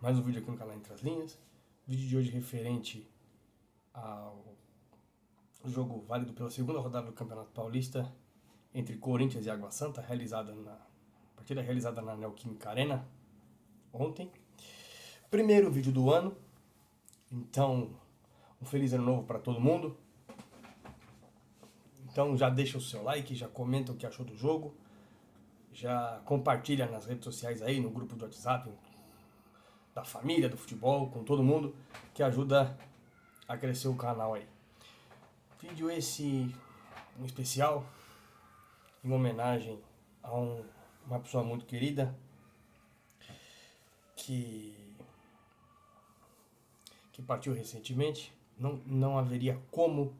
Mais um vídeo aqui no canal Entre as Linhas. Vídeo de hoje referente ao jogo válido pela segunda rodada do Campeonato Paulista entre Corinthians e Água Santa, partida realizada na Neoquímica Arena ontem. Primeiro vídeo do ano, então um feliz ano novo para todo mundo. Então já deixa o seu like, já comenta o que achou do jogo, já compartilha nas redes sociais aí, no grupo do WhatsApp, da família, do futebol, com todo mundo, que ajuda a crescer o canal aí. Vídeo esse um especial, em homenagem a uma pessoa muito querida, que partiu recentemente. Não haveria como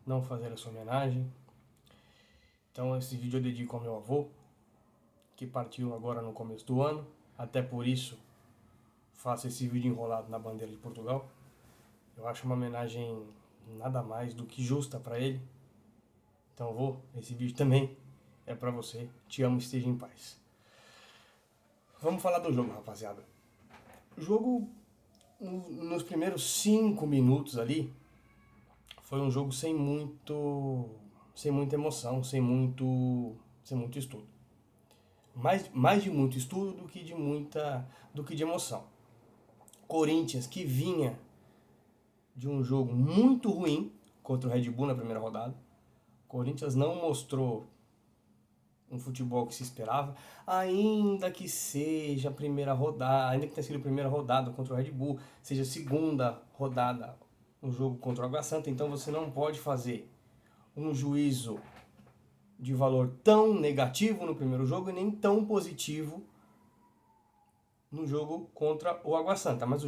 não fazer essa homenagem. Então esse vídeo eu dedico ao meu avô, que partiu agora no começo do ano. Até por isso faço esse vídeo enrolado na bandeira de Portugal. Eu acho uma homenagem nada mais do que justa para ele. Então vô, esse vídeo também é para você. Te amo, esteja em paz. Vamos falar do jogo, rapaziada. O jogo, nos primeiros 5 minutos ali, foi um jogo sem muita emoção, sem muito estudo. Mais de muito estudo do que de emoção. Corinthians, que vinha de um jogo muito ruim contra o Red Bull na primeira rodada. Corinthians não mostrou um futebol que se esperava, ainda que seja a primeira rodada, ainda que tenha sido a primeira rodada contra o Red Bull, seja a segunda rodada no jogo contra o Água Santa. Então você não pode fazer um juízo de valor tão negativo no primeiro jogo e nem tão positivo no jogo contra o Água Santa. Mas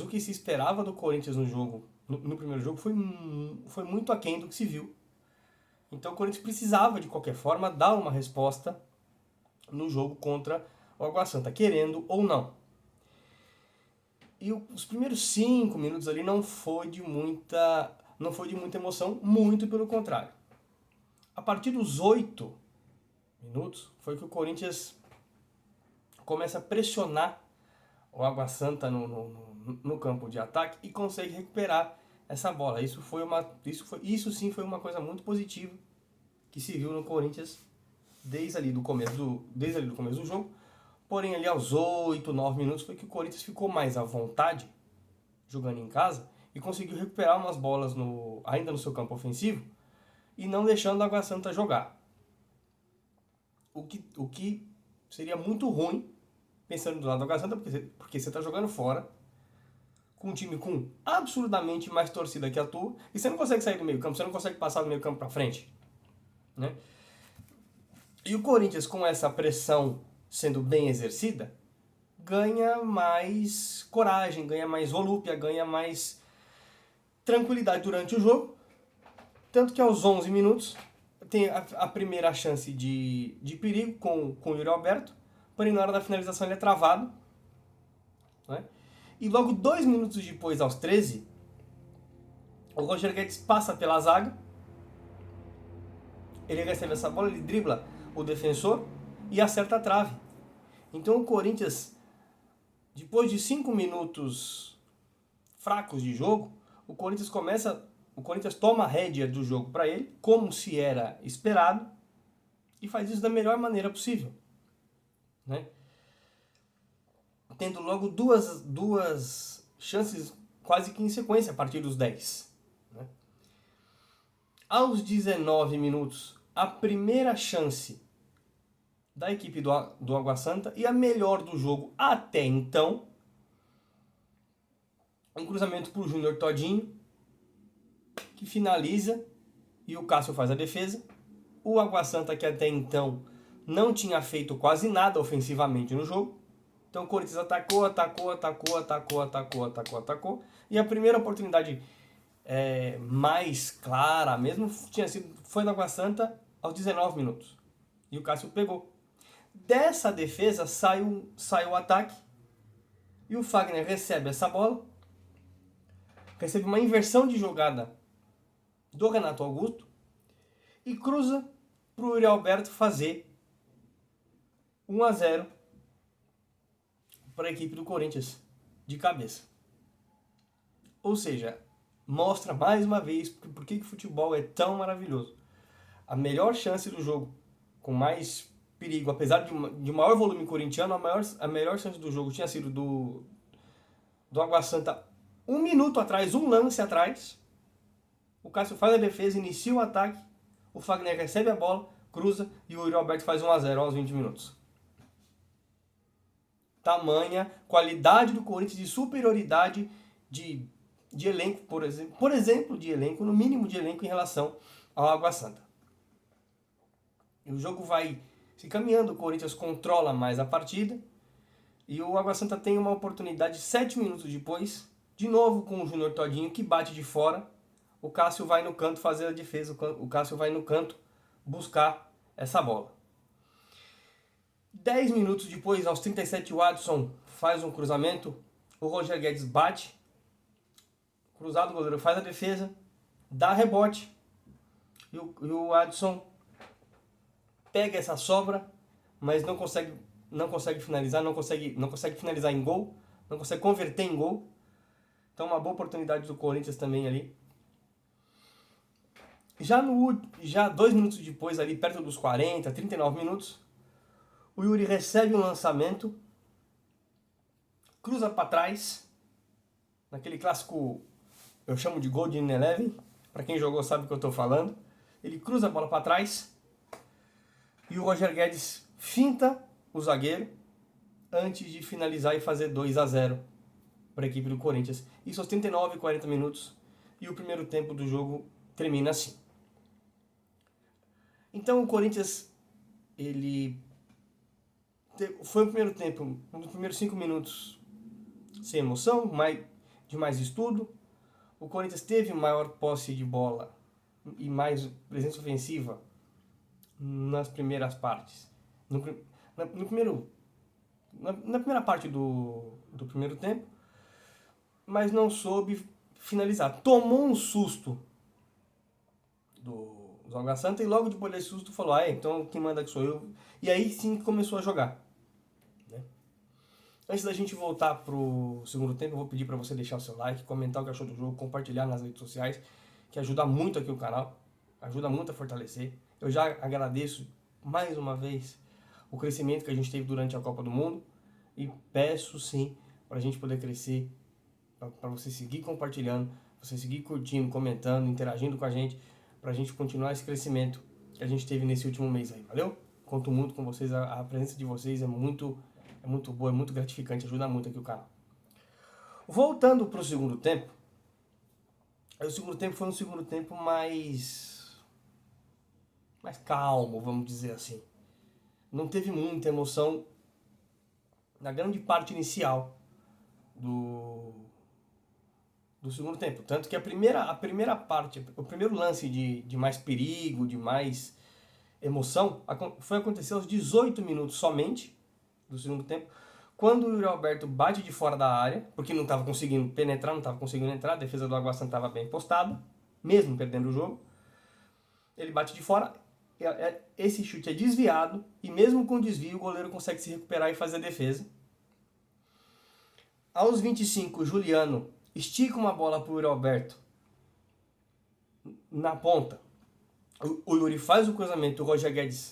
o que se esperava do Corinthians no primeiro jogo foi muito aquém do que se viu. Então o Corinthians precisava de qualquer forma dar uma resposta no jogo contra o Água Santa, querendo ou não. E os primeiros 5 minutos ali não foi de muita emoção, muito pelo contrário. A partir dos 8 minutos foi que o Corinthians começa a pressionar o Água Santa no campo de ataque e consegue recuperar essa bola. Isso sim foi uma coisa muito positiva que se viu no Corinthians desde ali do começo do jogo. Porém, ali aos 8, 9 minutos foi que o Corinthians ficou mais à vontade jogando em casa e conseguiu recuperar umas bolas ainda no seu campo ofensivo e não deixando a Água Santa jogar. O que seria muito ruim, pensando do lado da Água Santa, porque você está jogando fora, com um time com absurdamente mais torcida que a tua, e você não consegue sair do meio campo, você não consegue passar do meio campo para frente, né? E o Corinthians, com essa pressão sendo bem exercida, ganha mais coragem, ganha mais volúpia, ganha mais tranquilidade durante o jogo. Tanto que aos 11 minutos tem a primeira chance de perigo com o Yuri Alberto, porém na hora da finalização ele é travado, né? E logo 2 minutos depois, aos 13, o Roger Guedes passa pela zaga, ele recebe essa bola, ele dribla o defensor e acerta a trave. Então o Corinthians, depois de 5 minutos fracos de jogo, o Corinthians toma a rédea do jogo para ele, como se era esperado, e faz isso da melhor maneira possível, né? Tendo logo duas chances quase que em sequência a partir dos 10. Né? Aos 19 minutos, a primeira chance da equipe do Água Santa e a melhor do jogo até então. Um cruzamento para o Júnior Todinho, que finaliza e o Cássio faz a defesa. O Água Santa, que até então não tinha feito quase nada ofensivamente no jogo. Então o Corinthians atacou. E a primeira oportunidade mais clara mesmo foi do Água Santa aos 19 minutos. E o Cássio pegou. Dessa defesa sai o ataque. E o Fagner recebe essa bola. Recebe uma inversão de jogada do Renato Augusto. E cruza para o Yuri Alberto fazer 1-0 para a equipe do Corinthians de cabeça. Ou seja, mostra mais uma vez por que o futebol é tão maravilhoso. A melhor chance do jogo, com mais perigo, apesar de maior volume corintiano, a melhor chance do jogo tinha sido do Água Santa 1 minuto atrás, um lance atrás. O Cássio faz a defesa, inicia o ataque, o Fagner recebe a bola, cruza e o Yuri Alberto faz 1-0 aos 20 minutos. Tamanha qualidade do Corinthians, de superioridade de elenco, por exemplo, de elenco, no mínimo de elenco em relação ao Água Santa. E o jogo vai se caminhando, o Corinthians controla mais a partida e o Água Santa tem uma oportunidade 7 minutos depois, de novo com o Júnior Todinho que bate de fora. O Cássio vai no canto fazer a defesa, o Cássio vai no canto buscar essa bola. 10 minutos depois, aos 37, o Adson faz um cruzamento, o Roger Guedes bate, cruzado, o goleiro faz a defesa, dá rebote, e o Adson pega essa sobra, mas não consegue finalizar, não consegue finalizar em gol, não consegue converter em gol. Então uma boa oportunidade do Corinthians também ali. Já 2 minutos depois, ali perto dos 40, 39 minutos, o Yuri recebe um lançamento, cruza para trás, naquele clássico, eu chamo de Golden Eleven, para quem jogou sabe o que eu estou falando. Ele cruza a bola para trás e o Roger Guedes finta o zagueiro antes de finalizar e fazer 2-0 para a equipe do Corinthians. Isso aos 39 e 40 minutos e o primeiro tempo do jogo termina assim. Então o Corinthians, ele foi o primeiro tempo, nos primeiros 5 minutos sem emoção, de mais estudo. O Corinthians teve maior posse de bola e mais presença ofensiva nas primeiras partes. Na primeira parte do primeiro tempo, mas não soube finalizar. Tomou um susto do Água Santa e logo depois desse susto falou: então quem manda que sou eu. E aí sim começou a jogar. Né? Antes da gente voltar pro segundo tempo, eu vou pedir para você deixar o seu like, comentar o que achou do jogo, compartilhar nas redes sociais, que ajuda muito aqui o canal, ajuda muito a fortalecer. Eu já agradeço mais uma vez o crescimento que a gente teve durante a Copa do Mundo e peço sim para a gente poder crescer, para você seguir compartilhando, você seguir curtindo, comentando, interagindo com a gente, para a gente continuar esse crescimento que a gente teve nesse último mês aí, valeu? Conto muito com vocês, a presença de vocês é muito boa, é muito gratificante, ajuda muito aqui o canal. Voltando para o segundo tempo, o segundo tempo foi um segundo tempo mais calmo, vamos dizer assim. Não teve muita emoção na grande parte inicial do segundo tempo. Tanto que a primeira parte, o primeiro lance de mais perigo, de mais emoção, foi acontecer aos 18 minutos somente do segundo tempo, quando o Yuri Alberto bate de fora da área, porque não estava conseguindo penetrar, não estava conseguindo entrar, a defesa do Água Santa estava bem postada, mesmo perdendo o jogo. Ele bate de fora, esse chute é desviado, e mesmo com desvio o goleiro consegue se recuperar e fazer a defesa. Aos 25, o Juliano estica uma bola para o Yuri Alberto na ponta. O Yuri faz o cruzamento, o Roger Guedes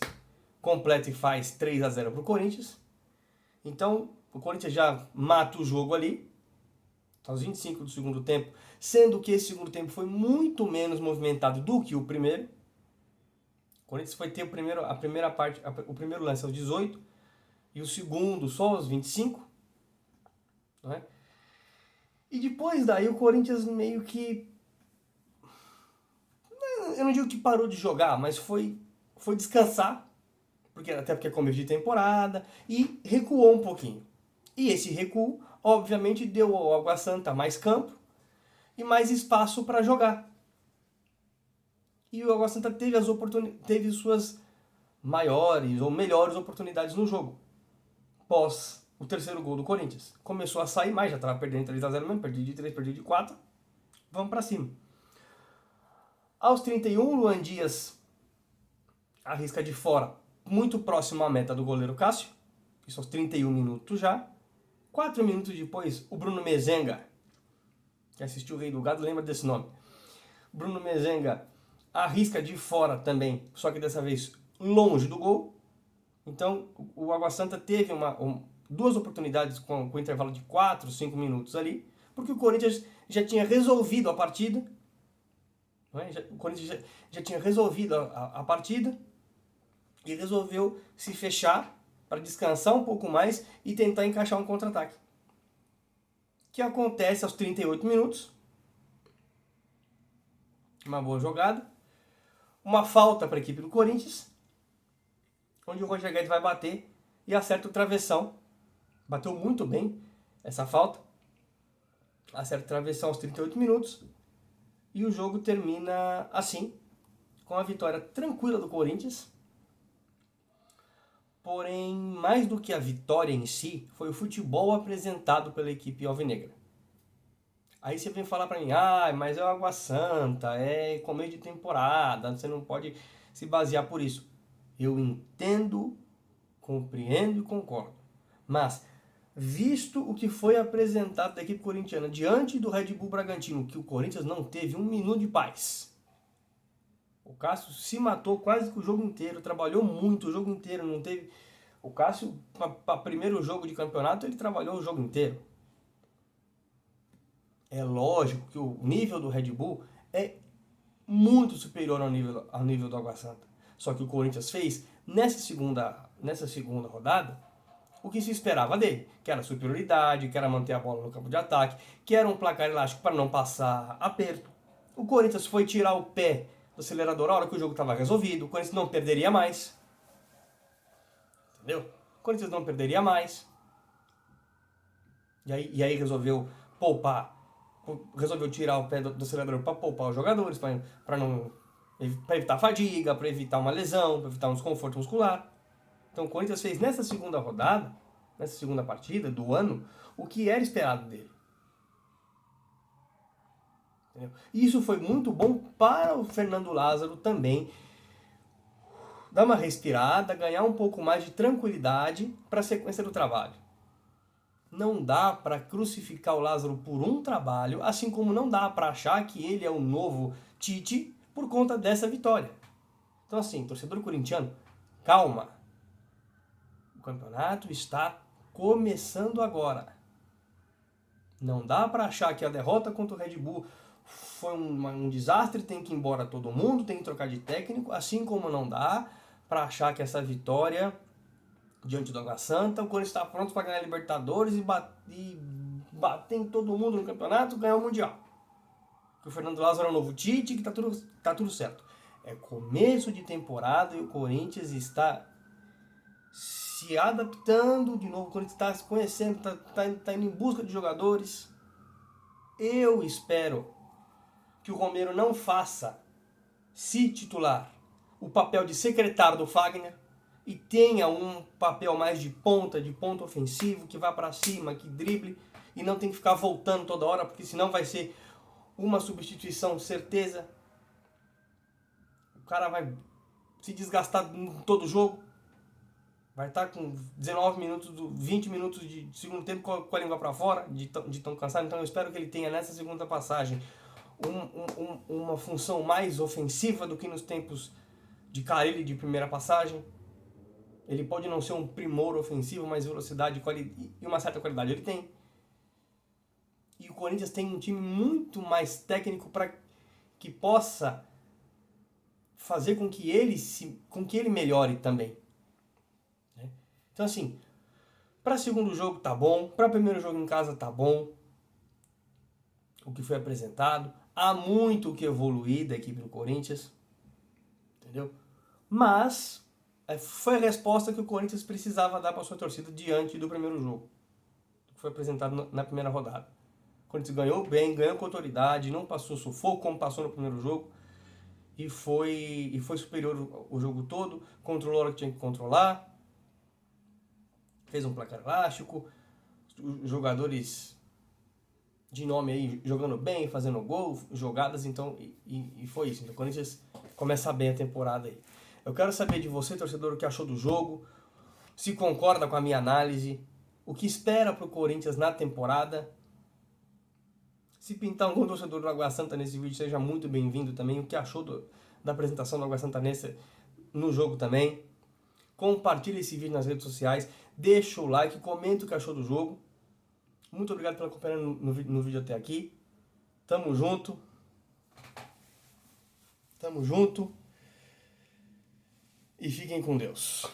completa e faz 3-0 para o Corinthians. Então, o Corinthians já mata o jogo ali, aos 25 do segundo tempo, sendo que esse segundo tempo foi muito menos movimentado do que o primeiro. O Corinthians foi ter o primeiro lance aos 18 e o segundo só aos 25. Não é? E depois daí o Corinthians meio que, eu não digo que parou de jogar, mas foi descansar, até porque é começo de temporada, e recuou um pouquinho. E esse recuo, obviamente, deu ao Água Santa mais campo e mais espaço para jogar. E o Água Santa teve suas maiores ou melhores oportunidades no jogo. Pós o terceiro gol do Corinthians. Começou a sair mais, já estava perdendo 3-0 mesmo, perdi de 3, perdi de 4. Vamos para cima. Aos 31, Luan Dias arrisca de fora, muito próximo à meta do goleiro Cássio. Isso aos 31 minutos já. 4 minutos depois, o Bruno Mezenga, que assistiu o Rei do Gado, lembra desse nome. Bruno Mezenga arrisca de fora também, só que dessa vez longe do gol. Então o Água Santa teve duas oportunidades com intervalo de 4, 5 minutos ali, porque o Corinthians já tinha resolvido a partida. Não é? O Corinthians já tinha resolvido a partida e resolveu se fechar para descansar um pouco mais e tentar encaixar um contra-ataque. Que acontece aos 38 minutos. Uma boa jogada. Uma falta para a equipe do Corinthians, onde o Roger Guedes vai bater e acerta o travessão. Bateu muito bem essa falta. Acerta o travessão aos 38 minutos. E o jogo termina assim, com a vitória tranquila do Corinthians. Porém, mais do que a vitória em si, foi o futebol apresentado pela equipe alvinegra. Aí você vem falar pra mim, mas é o Água Santa, é começo de temporada, você não pode se basear por isso. Eu entendo, compreendo e concordo. Mas, visto o que foi apresentado da equipe corintiana diante do Red Bull Bragantino, que o Corinthians não teve um minuto de paz. O Cássio se matou quase que o jogo inteiro, trabalhou muito o jogo inteiro, não teve... O Cássio, para primeiro jogo de campeonato, ele trabalhou o jogo inteiro. É lógico que o nível do Red Bull é muito superior ao nível do Água Santa. Só que o Corinthians fez, nessa segunda rodada, o que se esperava dele, que era superioridade, que era manter a bola no campo de ataque, que era um placar elástico para não passar aperto. O Corinthians foi tirar o pé do acelerador a hora que o jogo estava resolvido, o Corinthians não perderia mais. Entendeu? O Corinthians não perderia mais. E aí resolveu poupar, resolveu tirar o pé do acelerador para poupar os jogadores, para evitar fadiga, para evitar uma lesão, para evitar um desconforto muscular. Então o Corinthians fez nessa segunda rodada, nessa segunda partida do ano, o que era esperado dele. Entendeu? E isso foi muito bom para o Fernando Lázaro também dar uma respirada, ganhar um pouco mais de tranquilidade para a sequência do trabalho. Não dá para crucificar o Lázaro por um trabalho, assim como não dá para achar que ele é o novo Tite por conta dessa vitória. Então assim, torcedor corintiano, calma. O campeonato está começando agora. Não dá para achar que a derrota contra o Red Bull foi um desastre, tem que ir embora todo mundo, tem que trocar de técnico, assim como não dá para achar que essa vitória diante do Água Santa, o Corinthians está pronto para ganhar a Libertadores e bater em todo mundo no campeonato e ganhar o Mundial. Que o Fernando Lázaro é o novo Tite, que tá tudo certo. É começo de temporada e o Corinthians está se adaptando de novo, o Corinthians está se conhecendo, está indo em busca de jogadores. Eu espero que o Romero não faça, se titular, o papel de secretário do Fagner e tenha um papel mais de ponta ofensivo, que vá para cima, que drible e não tem que ficar voltando toda hora, porque senão vai ser uma substituição certeza. O cara vai se desgastar em todo jogo. Vai estar com 19 minutos, 20 minutos de segundo tempo com a língua para fora, de tão cansado. Então eu espero que ele tenha nessa segunda passagem uma função mais ofensiva do que nos tempos de Carille de primeira passagem. Ele pode não ser um primor ofensivo, mas velocidade e uma certa qualidade ele tem. E o Corinthians tem um time muito mais técnico para que possa fazer com que ele melhore também. Então assim, para segundo jogo tá bom, para primeiro jogo em casa tá bom, o que foi apresentado. Há muito o que evoluir da equipe do Corinthians, entendeu? Mas foi a resposta que o Corinthians precisava dar para sua torcida diante do primeiro jogo, que foi apresentado na primeira rodada. O Corinthians ganhou bem, ganhou com autoridade, não passou sufoco como passou no primeiro jogo, e foi superior o jogo todo, controlou o que tinha que controlar, fez um placar elástico, os jogadores de nome aí jogando bem, fazendo gol, jogadas, então, e foi isso. Então o Corinthians começa bem a temporada aí. Eu quero saber de você, torcedor, o que achou do jogo, se concorda com a minha análise, o que espera pro Corinthians na temporada. Se pintar algum torcedor do Água Santa nesse vídeo, seja muito bem-vindo também. O que achou da apresentação do Água Santanense no jogo também. Compartilhe esse vídeo nas redes sociais. Deixa o like, comenta o que achou do jogo. Muito obrigado pela companhia no vídeo até aqui. Tamo junto. Tamo junto. E fiquem com Deus.